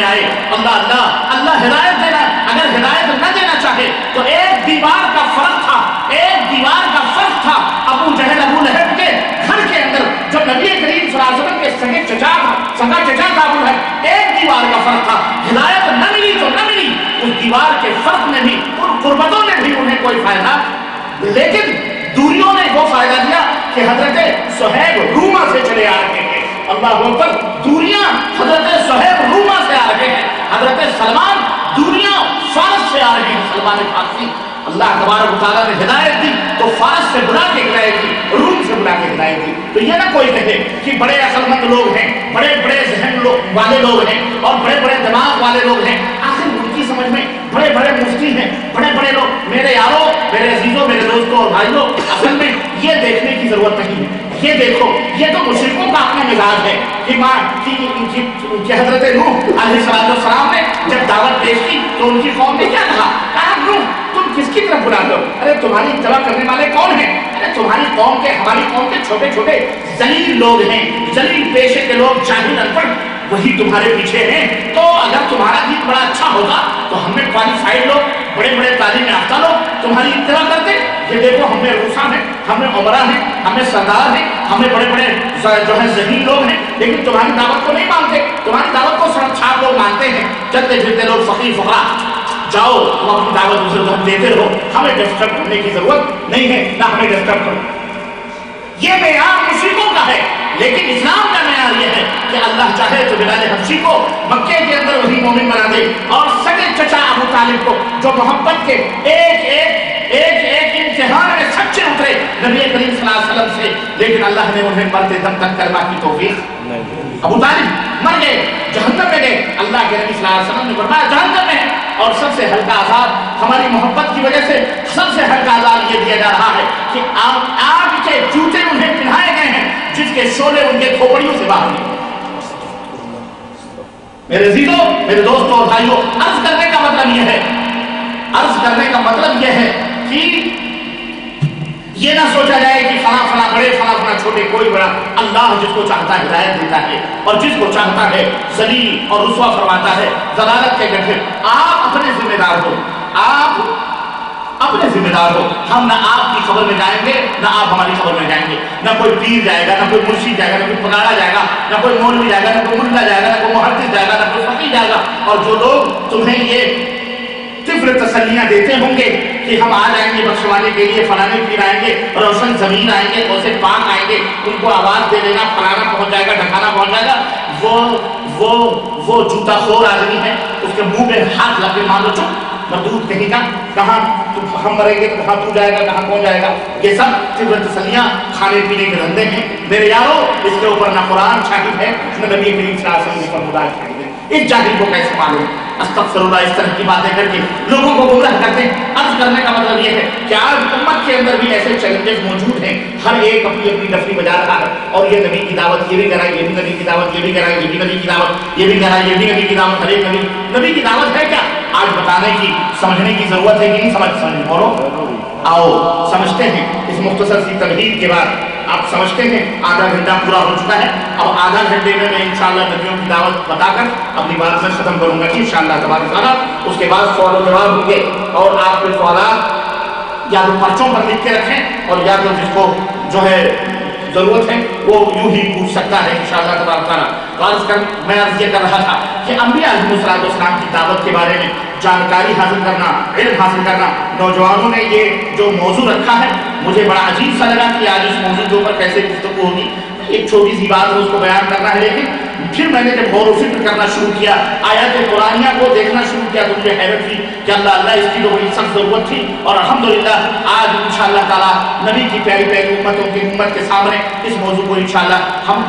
آئے اللہ اللہ اللہ ہدایت دینا. اگر ہدایت نہ دینا چاہے تو ایک دیوار کا فرق تھا, ایک دیوار کا فرق تھا ابو جہل ابو لہب کے گھر کے اندر جو نبی کریم صلی اللہ علیہ وسلم کے سگے چچا تھا ابو لہب, ایک دیوار کا فرق تھا. ہدایت نہ ملی تو نہ ملی, اس دیوار کے فرق نے بھی ان قربتوں نے بھی انہیں کوئی فائدہ, لیکن دوریوں نے وہ فائدہ دیا کہ حضرت صہیب روما سے چلے آ رہے ہیں. اللہ اکبر, دوریاں حضرت صہیب روما سے آ رہے ہیں, حضرت سلمان دوریاں فارس سے آ رہے ہیں. سلمان فارسی, اللہ تبارک و تعالیٰ نے ہدایت دی تو فارس سے بلا کے ہدایت دی, روم سے بلا کے ہدایت دی. تو یہ نہ کوئی کہے کہ بڑے عقل مند لوگ ہیں, بڑے بڑے ذہن والے لوگ ہیں اور بڑے بڑے دماغ والے لوگ ہیں, آخر ان کی سمجھ میں بڑے بڑے مفتی ہیں, بڑے بڑے لوگ. میرے یاروں, میرے عزیزوں, میرے دوستوں اور بھائیوں, اصل میں یہ دیکھنے کی ضرورت نہیں ہے. یہ دیکھو, یہ تو مشرکوں کا اپنا مزاج ہے کہ حضرت نوح علیہ السلام نے جب دعوت پیش کی تو ان کی قوم نے کیا کہا, نوح تم کس کی طرف بلا دو, ارے تمہاری اتباع کرنے والے کون ہیں, ارے تمہاری قوم کے ہماری قوم کے چھوٹے چھوٹے ذلیل لوگ ہیں, ذلیل پیشے کے لوگ, جاہل ان پڑھ, وہی تمہارے پیچھے ہیں. تو اگر تمہارا دین بڑا اچھا ہوگا تو ہم نے کوالیفائڈ لوگ, بڑے بڑے تعلیم یافتہ لوگ تمہاری اتباع کرتے. یہ دیکھو, ہم میں روسا ہیں, ہم میں عمرہ ہیں, ہم میں سردار ہیں, ہمیں بڑے بڑے جو ہے ذہین لوگ ہیں, لیکن تمہاری دعوت کو نہیں مانتے. تمہاری دعوت کو سڑک چھاپ لوگ مانتے ہیں, چلتے پھرتے لوگ, فقیر فقراء. جاؤ تم اپنی دعوت دوسرے کو دیتے رہو, ہمیں ڈسٹرب کرنے کی ضرورت نہیں ہے, نہ ہمیں ڈسٹرب کرو. یہ معیار مشرکوں کا ہے, لیکن اسلام کا معیار یہ ہے کہ اللہ چاہے تو بلال حبشی کو مکے کے اندر وہی مومن بنا دے, اور سگے چچا ابو طالب کو جو محبت کے ایک امتحان میں سچے اترے نبی کریم صلی اللہ علیہ وسلم سے, لیکن اللہ نے انہیں مرتے دم تک کلمہ کی توفیق. ابو طالب مر گئے, جہنم میں گئے, اللہ کے نبی صلی اللہ علیہ وسلم نے فرمایا جہنم میں ہے. اور سب سے ہلکا عذاب, ہماری محبت کی وجہ سے سب سے ہلکا عذاب یہ دیا جا رہا ہے کہ آگ کے جوتے انہیں پہنائے گئے ہیں جس کے شعلے ان کے کھوپڑیوں سے باہر نکلے. میرے عزیزوں, میرے دوستوں اور بھائیوں, عرض کرنے کا مطلب یہ ہے, عرض کرنے کا مطلب یہ ہے کہ یہ نہ سوچا جائے کہ فلاں فلاں بڑے, فلاں فلاں چھوٹے, کوئی بڑا. اللہ جس کو چاہتا ہے ہدایت دیتا ہے, اور جس کو چاہتا ہے ذلیل اور رسوا فرماتا ہے, ضلالت کے گڈھے. آپ اپنے ذمہ دار ہو, آپ اپنے ذمہ دار ہو. ہم نہ آپ کی خبر میں جائیں گے, نہ آپ ہماری خبر میں جائیں گے. نہ کوئی پیر جائے گا, نہ کوئی مرشد جائے گا, نہ کوئی پگاڑا جائے گا, نہ کوئی مولوی جائے گا, نہ کوئی ملا جائے گا, نہ کوئی محدث جائے گا, نہ کوئی فقیہ جائے گا. اور جو لوگ تمہیں یہ طفل تسلیاں دیتے ہوں گے کہ ہم آ جائیں گے بخشوانے کے لیے, فلانے پیر آئیں گے, روشن زمین آئیں گے, غوث پاک آئیں گے, ان کو آواز دے دینا, فلانا پہنچ جائے گا, ڈھکانا پہنچ جائے گا, وہ جوتا خور آدمی ہے. اس کے منہ پہ ہاتھ لگے, مان لو چپ مردود کہیں گا, کہاں ہم مریں گے, کہاں تو جائے گا, کہاں کون جائے گا. یہ سب طفل تسلیاں, کھانے پینے کے دھندے ہیں. میرے یارو, اس کے اوپر نہ قرآن شاہد ہے, نہ نبی کریم صلی اللہ علیہ وسلم پر خدا شاہد ہے. اس جاہل کو کیسے معلوم؟ استغفر اللہ, اس طرح کی باتیں کر کے لوگوں کو گمراہ کرتے ہیں. عرض کرنے کا مطلب یہ ہے کہ آج امت کے اندر بھی ایسے چیلنجز موجود ہیں, ہر ایک اپنی اپنی ڈفلی بجا رہا ہے, اور یہ نبی کی دعوت یہ بھی کرائے, یہ بھی نبی کی دعوت یہ بھی کرائے, یہ بھی نبی کی دعوت یہ بھی کرائے, یہ بھی نبی کی دعوت. ہر ایک نبی کی دعوت ہے کیا آج بتانے کی, سمجھنے کی ضرورت ہے کہ نہیں سمجھ بولو. آؤ سمجھتے ہیں. اس مختصر سی تمہید کے بعد آپ سمجھتے ہیں آدھا گھنٹہ پورا ہو چکا ہے. اب آدھا گھنٹے میں انشاءاللہ نبیوں کی دعوت بتا کر اپنی بات میں ختم کروں گا انشاءاللہ تبارک تعالیٰ. اس کے بعد سوال و جواب ہوں گے, اور آپ کے سوالات یا تو پرچوں پر لکھ کے رکھیں, اور یا تو جس کو جو ہے ضرورت ہے وہ یوں ہی پوچھ سکتا ہے انشاءاللہ تبارک تعالیٰ. میں عرض یہ کر رہا تھا کہ انبیاء علیہ السلام کی دعوت کے بارے میں جانکاری حاصل کرنا, علم حاصل کرنا, نوجوانوں نے یہ جو موضوع رکھا ہے مجھے بڑا عجیب سا لگا کہ آج اس موضوع کے اوپر کیسے گفتگو ہوگی. ایک چھوٹی سی بات ہے, اس کو بیان کرنا ہے, لیکن پھر میں نے جب غور و فکر کرنا شروع کیا, آیات قرآنیہ کو دیکھنا شروع کیا, تو مجھے حیرت ہوئی کہ اللہ اس کی تو بڑی سخت ضرورت تھی. اور الحمدللہ آج انشاءاللہ تعالیٰ نبی کی پیاری پیاری امت کے سامنے اس موضوع کو انشاءاللہ ہم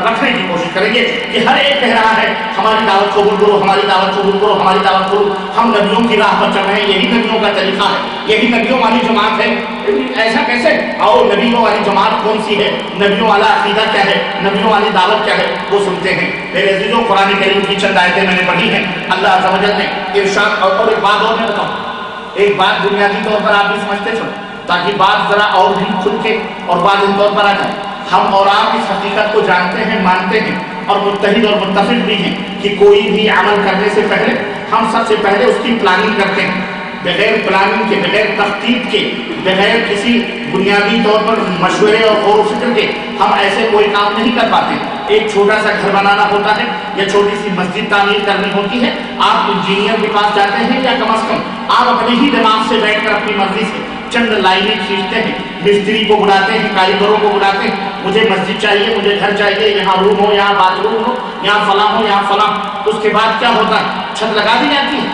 رکھنے کی کوشش کریں گے کہ ہر ایک کہہ رہا ہے ہماری دعوت قبول کرو, ہماری دعوت قبول کرو, ہماری دعوت قبول. ہم نبیوں کی راہ پر چل رہے ہیں, یہی نبیوں کا طریقہ ہے, یہی نبیوں والی جماعت ہے. ایسا کیسے؟ آؤ نبیوں والی جماعت کون سی ہے, نبیوں والا عقیدہ کیا ہے, نبیوں والی دعوت کیا ہے, وہ سنتے ہیں. میرے عزیزوں, قرآن کریم کی چند آیتیں میں نے پڑھی ہیں. اللہ عز و جل نے ارشاد, اور ایک بات اور میں بتاؤں, ایک بات بنیادی طور پر آپ بھی سمجھتے چلو, تاکہ بات ذرا اور بھی کھل کے اور واضح طور پر آ جائے. ہم اور آپ اس حقیقت کو جانتے ہیں، مانتے ہیں اور متحد اور متفق بھی ہیں کہ کوئی بھی عمل کرنے سے پہلے ہم سب سے پہلے اس کی پلاننگ کرتے ہیں. بغیر پلاننگ کے، بغیر تخطیط کے، بغیر کسی بنیادی طور پر مشورے اور غور و فکر کے ہم ایسے کوئی کام نہیں کر پاتے. ایک چھوٹا سا گھر بنانا ہوتا ہے یا چھوٹی سی مسجد تعمیر کرنی ہوتی ہے، آپ انجینئر کے پاس جاتے ہیں یا کم از کم آپ اپنے ہی دماغ سے بیٹھ کر اپنی مرضی سے چند لائنیں کھینچتے ہیں، مستری کو بلاتے ہیں، کاریگروں کو بلاتے ہیں، مجھے مسجد چاہیے، مجھے گھر چاہیے، یہاں روم ہو، یہاں باتھ روم ہو، یہاں فلاں ہو، یہاں فلاں. اس کے بعد کیا ہوتا ہے؟ چھت لگا دی جاتی ہے.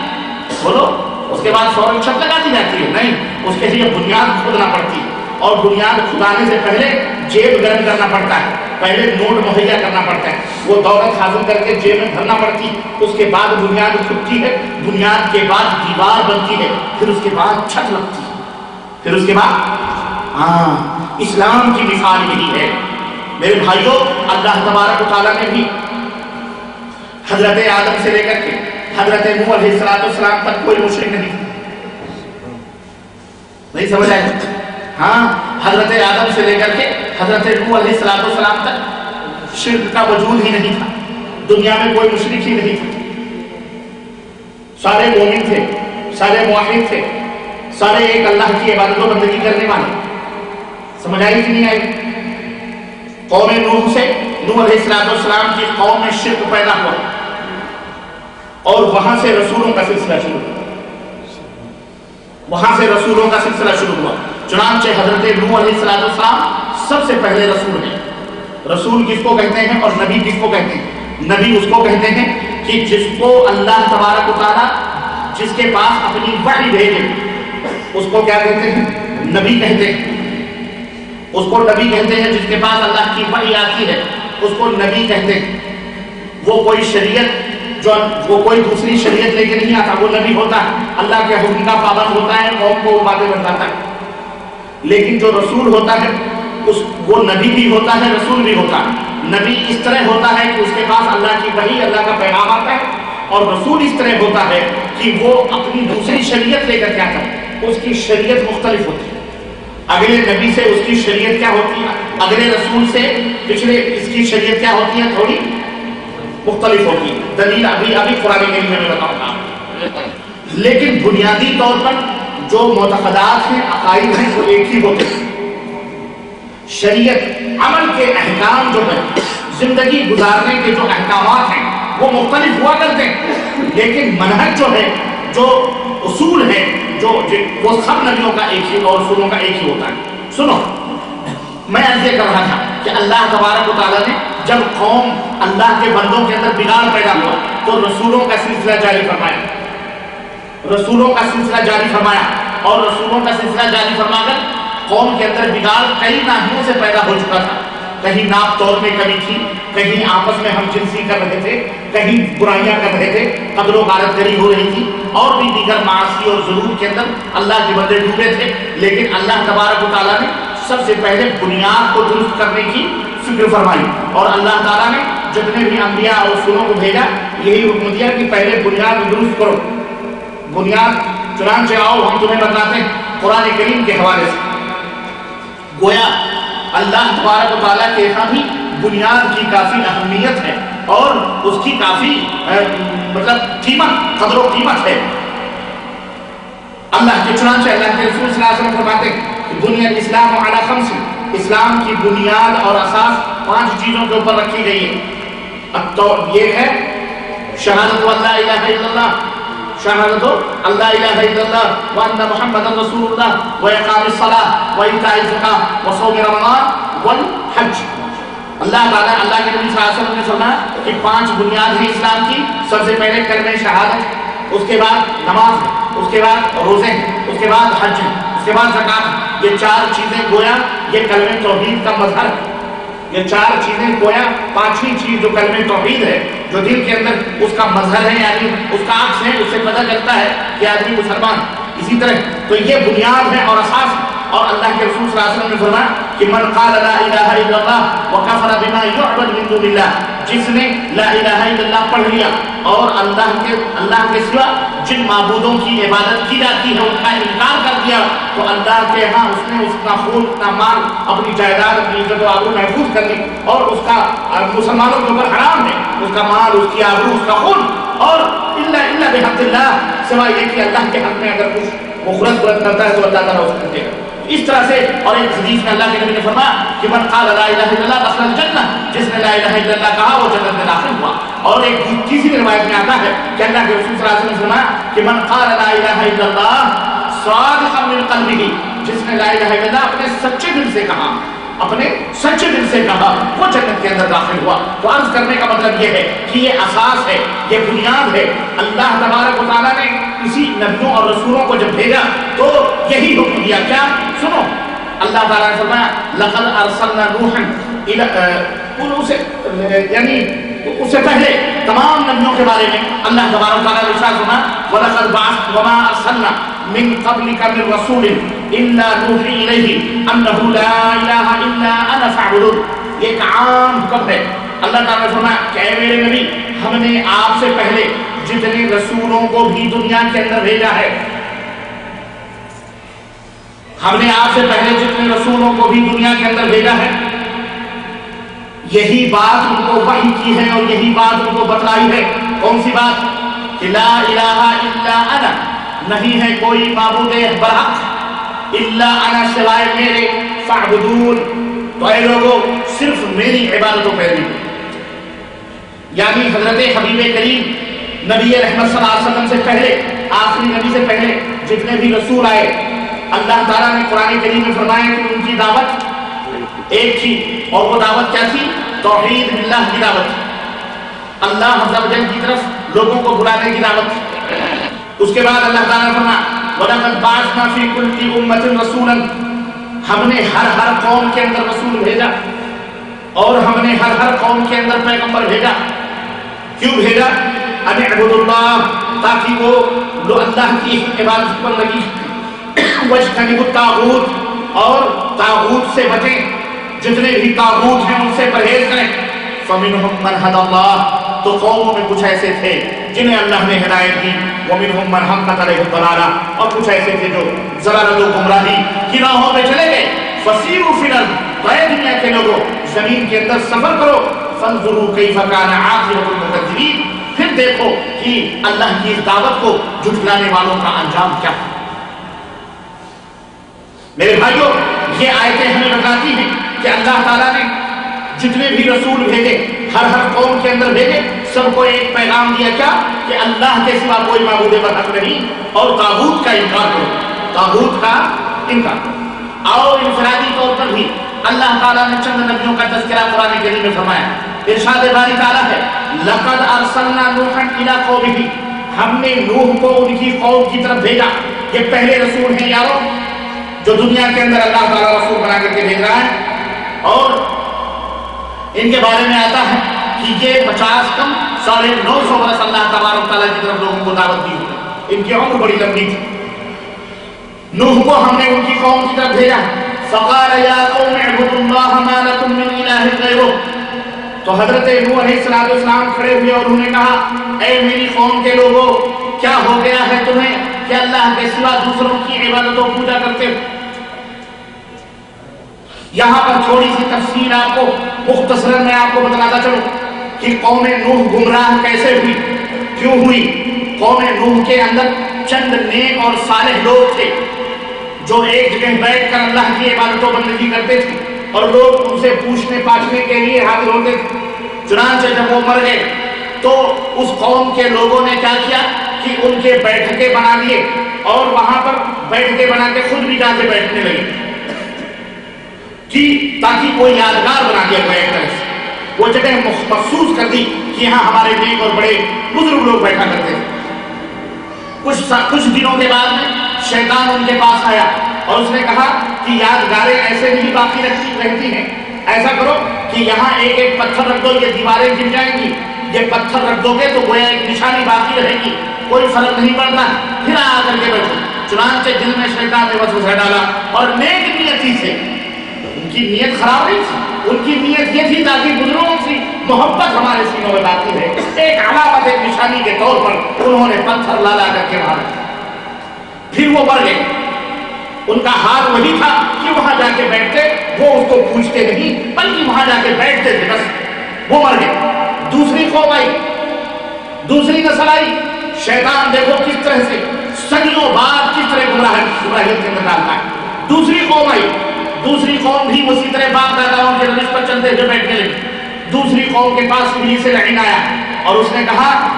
بولو، اس کے بعد فوراً چھت لگا دی جاتی ہے؟ نہیں، اس کے لیے بنیاد کھودنا پڑتی ہے اور بنیاد کھدانے سے پہلے جیب گرم کرنا پڑتا ہے، پہلے نوٹ مہیا کرنا پڑتا ہے، وہ دولت حاصل کر کے جیب میں بھرنا پڑتی ہے. اس کے بعد بنیاد کھدتی ہے، بنیاد کے بعد دیوار بنتی ہے، پھر اس کے بعد چھت لگتی ہے، پھر اس کے بعد اسلام کی مثال یہی ہے. میرے بھائیوں، اللہ تبارک و تعالیٰ نے بھی حضرت آدم سے لے کر کے حضرت نوح علیہ السلام تک کوئی مشرک نہیں سمجھ آئے؟ حضرت آدم سے لے کر کے حضرت نوح علیہ السلام تک شرک کا وجود ہی نہیں تھا. دنیا میں کوئی مشرک ہی نہیں تھا. سارے مومن تھے، سارے موحد تھے، سارے ایک اللہ کی عبادت و بندگی کرنے والے. سمجھ آئی کہ نہیں آئی؟ قوم نوح سے نوح علیہ السلام کی قوم میں شرک پیدا ہوا اور وہاں سے رسولوں کا سلسلہ شروع ہوا. وہاں سے رسولوں کا سلسلہ شروع ہوا. چنانچہ حضرت نوح علیہ السلام سب سے پہلے رسول ہیں. رسول کس کو کہتے ہیں اور نبی کس کو کہتے ہیں؟ نبی اس کو کہتے ہیں کہ جس کو اللہ تبارک و تعالیٰ جس کے پاس اپنی وحی بھیجے اس کو کیا کہتے ہیں؟ نبی کہتے ہیں. اس کو نبی کہتے ہیں. جس کے پاس اللہ کی وحی آتی ہے اس کو نبی کہتے ہیں. وہ کوئی شریعت وہ کوئی دوسری شریعت لے کے نہیں آتا، وہ نبی ہوتا ہے، اللہ کے حکم کا پابند ہوتا ہے، قوم کو وہ باتیں بتاتا ہے. لیکن جو رسول ہوتا ہے وہ نبی بھی ہوتا ہے، رسول بھی ہوتا ہے. نبی اس طرح ہوتا ہے کہ اس کے پاس اللہ کی وحی، اللہ کا پیغام آتا ہے، اور رسول اس طرح ہوتا ہے کہ وہ اپنی دوسری شریعت لے کر کیا کرتا ہے، اس کی شریعت مختلف ہوتی ہے. اگلے نبی سے اس کی شریعت کیا ہوتی ہے، اگلے رسول سے پچھلے اس کی شریعت کیا ہوتی ہے، تھوڑی مختلف ہوتی ہے. دلیل ابھی قرآن کریم میں بتاؤں گا. لیکن بنیادی طور پر جو معتقدات ہیں، عقائد ہیں، وہ ایک ہی ہوتے ہیں. شریعت، عمل کے احکام جو ہیں، زندگی گزارنے کے جو احکامات ہیں وہ مختلف ہوا کرتے ہیں، لیکن منہج جو ہے، جو اصول ہے، وہ سب نبیوں کا ایک ہی اور رسولوں کا ایک ہی ہوتا ہے. سنو، میں عرض کر رہا تھا کہ اللہ تبارک و تعالیٰ نے جب قوم اللہ کے بندوں کے اندر بگاڑ پیدا ہوا تو رسولوں کا سلسلہ جاری فرمایا. رسولوں کا سلسلہ جاری فرمایا اور رسولوں کا سلسلہ جاری فرما کر قوم کے اندر بگاڑ کئی ناحیوں سے پیدا ہو چکا تھا. کہیں ناپ توڑ میں کمی تھی، کہیں آپس میں ہم جنسی کر رہے تھے، کہیں برائیاں کر رہے تھے، قتل و غارت گری ہو رہی تھی، اور بھی دیگر معاصی اور ظلم کے اندر اللہ کے بندے ڈوبے تھے. لیکن اللہ تبارک و تعالیٰ نے سب سے پہلے بنیاد کو درست کرنے کی فکر فرمائی، اور اللہ تعالیٰ نے جتنے بھی انبیاء اور رسولوں کو بھیجا یہی حکم دیا کہ پہلے بنیاد درست کرو. بنیاد، چنانچہ آؤ ہم تمہیں بتاتے ہیں قرآن کریم کے حوالے سے. گویا اللہ تبارک و تعالیٰ کے یہاں بھی بنیاد کی کافی اہمیت ہے اور اس کی کافی قیمت، قدر و قیمت ہے. اللہ کے چنانچہ اللہ کے رسول صلی اللہ علیہ وسلم فرماتے ہیں کہ بنی الاسلام علی خمس، اسلام کی بنیاد اور اساس 5 چیزوں کے اوپر رکھی گئی ہے. تو یہ ہے شہادت اللہ الہ الا اللہ، شہادت اللہ الہ الا اللہ وان محمد رسول اللہ واقام الصلاۃ وایتاء الزکاۃ وصوم رمضان والحج. اللہ تعالیٰ، اللہ کے نبی صلی اللہ علیہ وسلم نے فرمایا کہ 5 بنیاد ہیں اسلام کی. سب سے پہلے کلمہ شہادت، اس کے بعد نماز، اس کے بعد روزے، اس کے بعد حج، اس کے بعد زکات. یہ 4 چیزیں گویا یہ کلمہ توحید کا مظہر ہے. یہ 4 چیزیں گویا 5ویں چیز جو کلمہ توحید ہے، جو دل کے اندر اس کا مظہر ہے، یعنی اس کا عکس ہے، اس سے پتہ چلتا ہے کہ آدمی مسلمان. اسی طرح تو یہ بنیاد ہے اور اساس. اور اللہ کے رسول صلی اللہ علیہ وسلم نے فرمایا کہ من قال لا الہ الا اللہ وکفر بما یعبد من دون اللہ، جس نے لا الہ الا اللہ پڑھ لیا اور اللہ کے سوا جن معبودوں کی عبادت کی جاتی ہے ان کا انکار کر دیا، تو اللہ کے ہاں اس نے اس کا خون، اپنا مال، اپنی جائیداد، اپنی عزت و آبرو محفوظ کر لی، اور اس کا مسلمانوں کے اوپر حرام ہے اس کا مال، اس کی آبرو، اس کا خون، اور الا بحق اللہ، سوائے یہ کہ اللہ کے حق میں اگر کچھ مخرج کرتا ہے تو اللہ تعالیٰ اس کو دے گا۔ اس طرح سے، اور ایک حدیث میں اللہ کے نبی نے فرمایا کہ من قال لا الہ الا اللہ دخل الجنہ، جس نے لا الہ الا اللہ کہا وہ جنت میں داخل ہوا۔ اور ایک تیسری روایت میں آتا ہے کہ اللہ کے رسول صلی اللہ علیہ وسلم نے فرمایا کہ من قال لا الہ الا اللہ صادقا من قلبہ، جس نے لا الہ الا اللہ اپنے سچے دل سے کہا، اپنے سچے دل سے کہا، وہ جنت کے اندر داخل ہوا۔ تو عرض کرنے کا مطلب یہ ہے کہ یہ اساس ہے، یہ بنیاد ہے۔ اللہ تبارک و تعالیٰ نے اسی نبیوں اور رسولوں کو جب بھیجا تو یہی حکم دیا، کیا؟ سنو، اللہ تعالیٰ نے فرمایا لقد ارسلنا نوحا یعنی اس سے پہلے تمام نبیوں کے بارے میں اللہ تبارک و تعالیٰ نے ارشاد فرمایا وَلَقَدْ بَعَثْنَا وَمَا أَرْسَلْنَا مِن قَبْلِكَ مِن رَّسُولٍ إِلَّا نُوحِي إِلَيْهِ أَنَّهُ لَا إِلَٰهَ إِلَّا أَنَا فَاعْبُدُونِ۔ یہ ایک عام حکم ہے۔ اللہ تعالیٰ نے فرمایا کہ اے میرے نبی، ہم نے آپ سے پہلے جتنے رسولوں کو بھی دنیا کے اندر بھیجا ہے، ہم نے آپ سے پہلے جتنے رسولوں کو بھی دنیا کے اندر بھیجا ہے، یہی بات ان کو وحی کی ہے اور یہی بات ان کو بتلائی ہے۔ کون سی بات؟ کہ لا الہ الا انا، نہیں ہے کوئی معبود برحق الا انا، سوائے میرے، فاعبدون، تو اے لوگوں صرف میری عبادت و پیروی کرو۔ یعنی حضرت حبیب کریم نبی رحمت صلی اللہ علیہ وسلم سے پہلے، آخری نبی سے پہلے جتنے بھی رسول آئے، اللہ تعالیٰ نے قرآن کریم میں فرمایا کہ ان کی دعوت ایک تھی، اور وہ دعوت کیا تھی؟ توحید باللہ کی دعوت، اللہ عز و جل کی طرف لوگوں کو بلانے کی دعوت۔ اس کے بعد اللہ تعالیٰ نے فرمایا وَلَقَدْ بَعَثْنَا فِي كُلِّ أُمَّةٍ رَسُولًا، ہم نے ہر قوم کے اندر رسول بھیجا، اور ہم نے ہر قوم کے اندر پیغمبر بھیجا۔ کیوں بھیجا؟ ان اعبدوا اللہ، تاکہ وہ اللہ کی عبادت پر لگی، واجتنبوا الطاغوت، اور طاغوت سے بچیں، جتنے بھی طاغوت ہیں ان سے پرہیز کریں۔ فمنہم من ھدی اللہ، تو قوموں میں کچھ ایسے تھے جنہیں اللہ نے ہدایت دی، ومنہم من حقت علیہ الضلالہ، اور کچھ ایسے تھے جو ضلالت و گمراہی کی راہوں پہ چلے گئے۔ فسیروا فی الارض، اے دنیا کے لوگوں زمین کے اندر سفر کرو، فانظروا کیف کان عاقبۃ المکذبین، پھر دیکھو کہ اللہ کی اس دعوت کو جھٹلانے والوں کا انجام کیا ہے۔ میرے بھائیوں، یہ آیتیں ہمیں بتاتی ہیں کہ اللہ تعالیٰ نے جتنے بھی رسول بھیجے، ہر قوم کے اندر بھیجے، سب کو ایک پیغام دیا، کیا؟ کہ اللہ کے سوا کوئی معبود برحق نہیں، اور طاغوت کا انکار کرو، طاغوت کا انکار کرو۔ اور انفرادی طور پر بھی اللہ تعالیٰ نے چند نبیوں کا تذکرہ قرآن کریم میں فرمایا۔ ارشاد باری تعالیٰ ہے لقد ارسلنا نوحا الی قومہ، ہم نے نوح کو ان کی قوم کی طرف بھیجا۔ یہ پہلے رسول ہیں یارو جو دنیا کے اندر اللہ تعالیٰ رسول بنا کر کے بھیج رہا ہے، اور ان کے بارے میں آتا ہے کہ یہ 50 کم 950 برس اللہ تبارک تعالیٰ کی طرف لوگوں کو دعوت دی ہوئی، ان کی عمر بڑی لمبی تھی۔ نوح کو ہم نے ان کی قوم کی طرف بھیجا، فقال یا قوم اعبدوا اللہ ما لکم من الہ غیرہ، تو حضرت نوح علیہ السلام کھڑے ہوئے اور انہوں نے کہا اے میری قوم کے لوگوں، کیا ہو گیا ہے تمہیں کہ اللہ کے سوا دوسروں کی عبادت و پوجا کرتے ہو؟ یہاں پر تھوڑی سی تفصیل آپ کو مختصراً میں آپ کو بتلاتا چلوں کہ قوم نوح گمراہ کیسے ہوئی، کیوں ہوئی۔ قوم نوح کے اندر چند نیک اور صالح لوگ تھے جو ایک جگہ بیٹھ کر اللہ کی عبادت و بندگی کرتے تھے، اور لوگ ان سے پوچھنے پاچھنے کے لیے حاضر ہوتے تھے۔ چنانچہ جب وہ مر گئے تو اس قوم کے لوگوں نے کیا کیا کہ ان کے بیٹھکیں بنا لیے، اور وہاں پر بیٹھکیں بنا کے خود بھی جا کے بیٹھنے لگے تاکہ کوئی یادگار بنا دیا بیٹھ کر، وہ جگہ مخصوص کر دی کہ یہاں ہمارے نیک اور بڑے بزرگ لوگ بیٹھا کرتے ہیں۔ کچھ دنوں کے بعد میں شیطان ان کے پاس آیا اور اس نے کہا کہ یادگاریں ایسے نہیں باقی رہتی ہیں، ایسا کرو کہ یہاں ایک ایک پتھر رکھ دو، یہ دیواریں گر جائیں گی، یہ پتھر رکھ دو گے تو گویا ایک نشانی باقی رہے گی، کوئی فرق نہیں پڑتا، پھر آ کر کے بیٹھو۔ چنانچہ دل میں شیطان نے وسوسہ ڈالا اور نیک نیتی سے، ان کی نیت خراب نہیں تھی، ان کی نیت یہ تھی تاکہ بزرگوں کی محبت ہمارے سینوں میں باقی ہے، ایک علامت، ایک نشانی کے طور پر انہوں نے پتھر لا لا کر کے مارا۔ پھر وہ مر گئے۔ ان کا حال وہی تھا کہ وہاں جا کے بیٹھتے، وہ اس کو پوچھتے نہیں بلکہ وہاں جا کے بیٹھتے تھے، بس وہ مر گئے۔ دوسری قوم آئی، دوسری نسل آئی، شیطان دیکھو کس طرح سے صدیوں بعد کس طرح گمراہیت سے نکالتا ہے۔ دوسری قوم آئی، دوسری قوم بھی اسی طرح باپ داداؤں کے روش پر چلتے ہوئے بیٹھنے لگی۔ دوسری قوم کے پاس ابلیس لعین آیا اور اس نے کہا